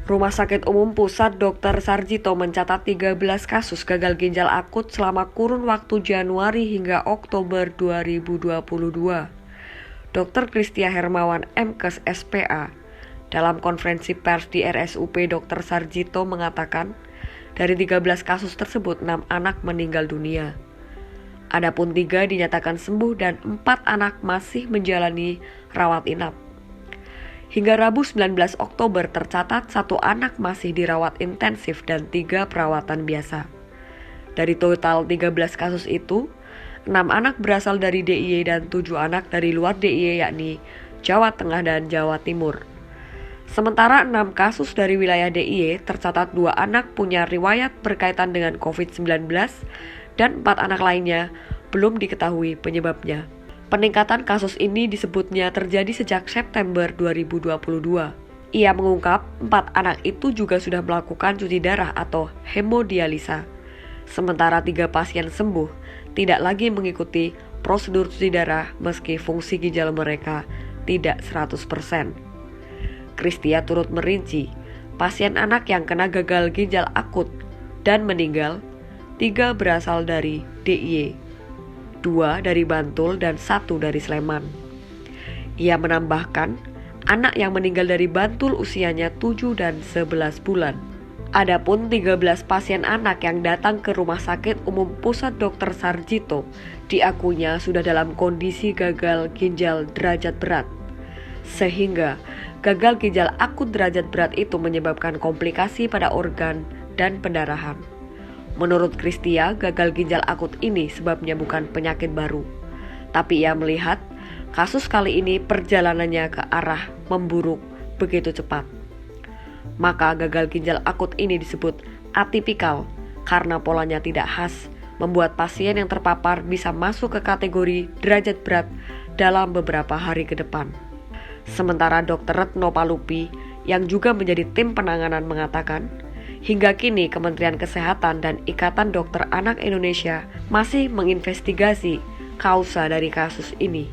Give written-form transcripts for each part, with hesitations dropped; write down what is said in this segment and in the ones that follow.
Rumah Sakit Umum Pusat Dr. Sarjito mencatat 13 kasus gagal ginjal akut selama kurun waktu Januari hingga Oktober 2022. Dr. Kristia Hermawan, MKes SPA, dalam konferensi pers di RSUP Dr. Sarjito mengatakan, dari 13 kasus tersebut 6 anak meninggal dunia. Adapun 3 dinyatakan sembuh dan 4 anak masih menjalani rawat inap. Hingga Rabu 19 Oktober tercatat 1 anak masih dirawat intensif dan 3 perawatan biasa. Dari total 13 kasus itu, 6 anak berasal dari DIY dan 7 anak dari luar DIY yakni Jawa Tengah dan Jawa Timur. Sementara 6 kasus dari wilayah DIY tercatat 2 anak punya riwayat berkaitan dengan COVID-19 dan 4 anak lainnya belum diketahui penyebabnya. Peningkatan kasus ini disebutnya terjadi sejak September 2022. Ia mengungkap 4 anak itu juga sudah melakukan cuci darah atau hemodialisa. Sementara 3 pasien sembuh tidak lagi mengikuti prosedur cuci darah meski fungsi ginjal mereka tidak 100%. Kristia turut merinci, pasien anak yang kena gagal ginjal akut dan meninggal, 3 berasal dari DIY. 2 dari Bantul dan 1 dari Sleman. Ia menambahkan, anak yang meninggal dari Bantul usianya 7 dan 11 bulan. Adapun 13 pasien anak yang datang ke Rumah Sakit Umum Pusat Dr. Sarjito diakunya sudah dalam kondisi gagal ginjal derajat berat. Sehingga gagal ginjal akut derajat berat itu menyebabkan komplikasi pada organ dan pendarahan. Menurut Kristia, gagal ginjal akut ini sebabnya bukan penyakit baru. Tapi ia melihat kasus kali ini perjalanannya ke arah memburuk begitu cepat. Maka gagal ginjal akut ini disebut atipikal karena polanya tidak khas, membuat pasien yang terpapar bisa masuk ke kategori derajat berat dalam beberapa hari ke depan. Sementara Dr. Retno Palupi yang juga menjadi tim penanganan mengatakan, hingga kini Kementerian Kesehatan dan Ikatan Dokter Anak Indonesia masih menginvestigasi kausa dari kasus ini.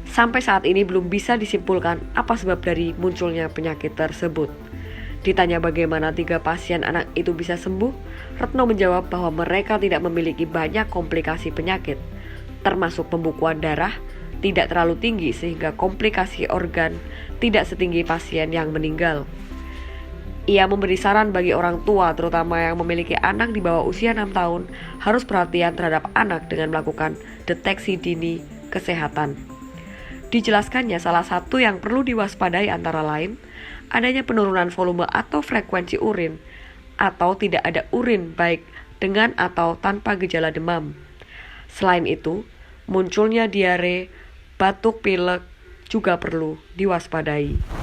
Sampai saat ini belum bisa disimpulkan apa sebab dari munculnya penyakit tersebut. Ditanya bagaimana 3 pasien anak itu bisa sembuh, Retno menjawab bahwa mereka tidak memiliki banyak komplikasi penyakit, termasuk pembukuan darah tidak terlalu tinggi sehingga komplikasi organ tidak setinggi pasien yang meninggal. Ia memberi saran bagi orang tua terutama yang memiliki anak di bawah usia 6 tahun harus perhatian terhadap anak dengan melakukan deteksi dini kesehatan. Dijelaskannya salah satu yang perlu diwaspadai antara lain adanya penurunan volume atau frekuensi urin atau tidak ada urin baik dengan atau tanpa gejala demam. Selain itu, munculnya diare, batuk pilek juga perlu diwaspadai.